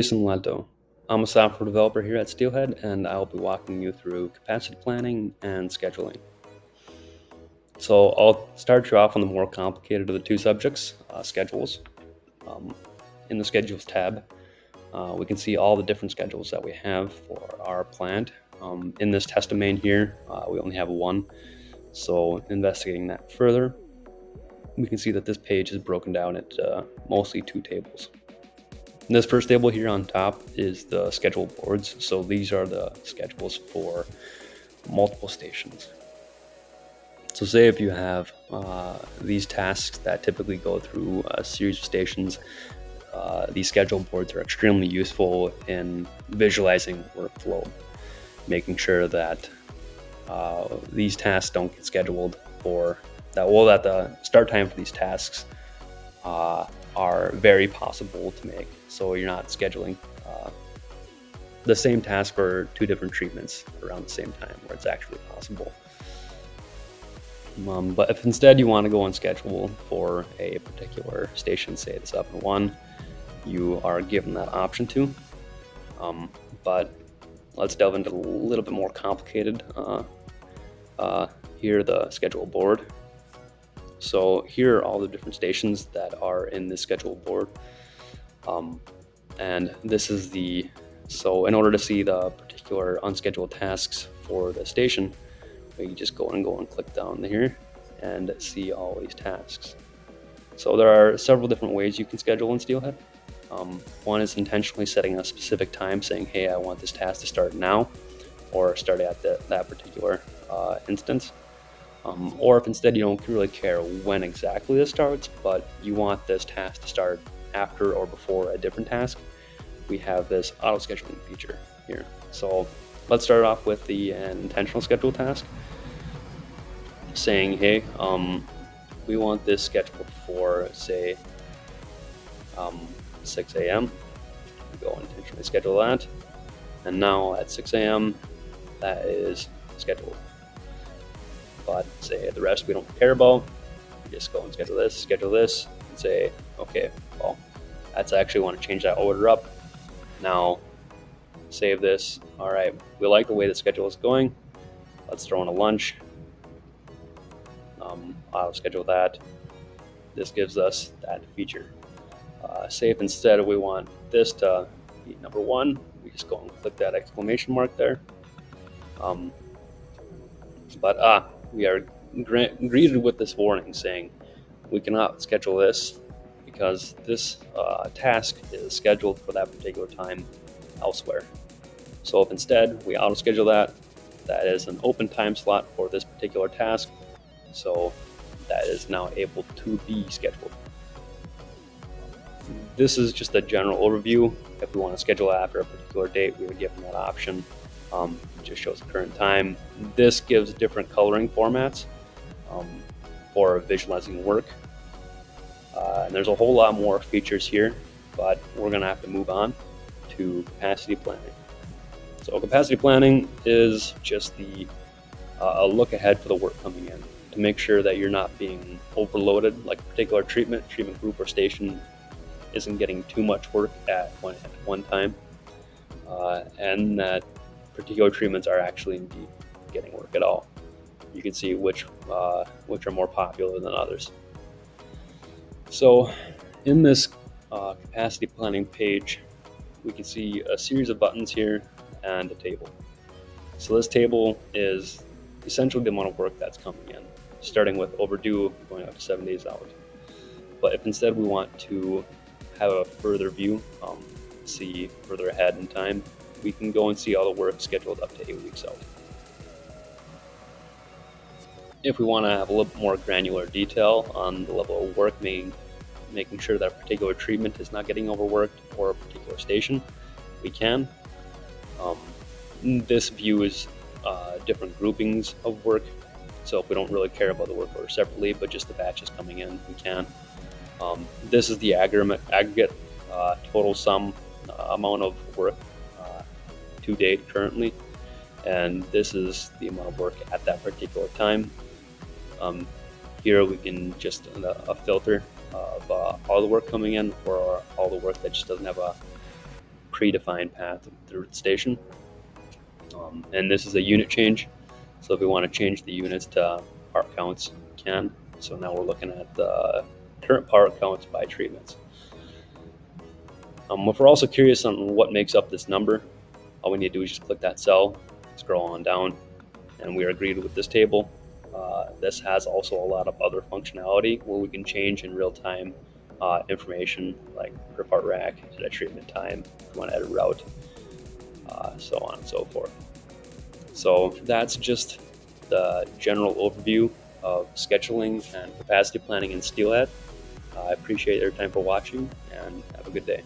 Jason Lento. I'm a software developer here at Steelhead, and I'll be walking you through capacity planning and scheduling. So I'll start you off on the more complicated of the two subjects, schedules. Um, in the Schedules tab, we can see all the different schedules that we have for our plant. In this test domain here, we only have one. So investigating that further, we can see that this page is broken down into mostly two tables. This first table here on top is the schedule boards. So these are the schedules for multiple stations. So say if you have these tasks that typically go through a series of stations, these schedule boards are extremely useful in visualizing workflow, making sure that these tasks don't get scheduled or that the start time for these tasks are very possible to make. So you're not scheduling the same task for two different treatments around the same time where it's actually possible. But if instead you want to go on schedule for a particular station, say it's up in one, you are given that option to. But let's delve into a little bit more complicated. Here, the schedule board. So here are all the different stations that are in this schedule board. And this is so in order to see the particular unscheduled tasks for the station, we just go and click down here and see all these tasks. So there are several different ways you can schedule in Steelhead. One is intentionally setting a specific time, saying, hey, I want this task to start now, or start at that particular instance. Or if instead you don't really care when exactly this starts, but you want this task to start after or before a different task, we have this auto scheduling feature here. So let's start off with the intentional schedule task, saying, hey, we want this scheduled for, say, 6 a.m. We go and intentionally schedule that. And now at 6 a.m., that is scheduled. But say the rest we don't care about, we just go and schedule this, and say, okay, well, that's actually want to change that order up. Now, save this. All right, we like the way the schedule is going. Let's throw in a lunch. I'll schedule that. This gives us that feature. Say if instead we want this to be number one, we just go and click that exclamation mark there. But we are greeted with this warning saying we cannot schedule this because this task is scheduled for that particular time elsewhere. So if instead we auto schedule that is an open time slot for this particular task, so that is now able to be scheduled. This is just a general overview. If we want to schedule after a particular date, we would give them that option. It just shows the current time. This gives different coloring formats for visualizing work. And there's a whole lot more features here, but we're going to have to move on to capacity planning. So capacity planning is just a look ahead for the work coming in to make sure that you're not being overloaded, like a particular treatment group or station isn't getting too much work at one time, and that particular treatments are actually indeed getting work at all. You can see which are more popular than others. So in this capacity planning page, we can see a series of buttons here and a table. So this table is essentially the amount of work that's coming in, starting with overdue, going up to 7 days out. But if instead we want to have a further view, see further ahead in time, we can go and see all the work scheduled up to 8 weeks out. If we want to have a little bit more granular detail on the level of work, making sure that a particular treatment is not getting overworked or a particular station, we can. This view is different groupings of work. So if we don't really care about the work order separately, but just the batches coming in, we can. This is the aggregate total sum amount of work to date currently, and this is the amount of work at that particular time. Here we can just a filter of all the work coming in or all the work that just doesn't have predefined path through the station. And this is a unit change. So if we want to change the units to part counts, we can. So now we're looking at the current part counts by treatments. If we're also curious on what makes up this number, all we need to do is just click that cell, scroll on down, and we are agreed with this table. This has also a lot of other functionality where we can change in real time information like per part rack, that treatment time, if you want to add a route, so on and so forth. So that's just the general overview of scheduling and capacity planning in Steelhead. I appreciate your time for watching, and have a good day.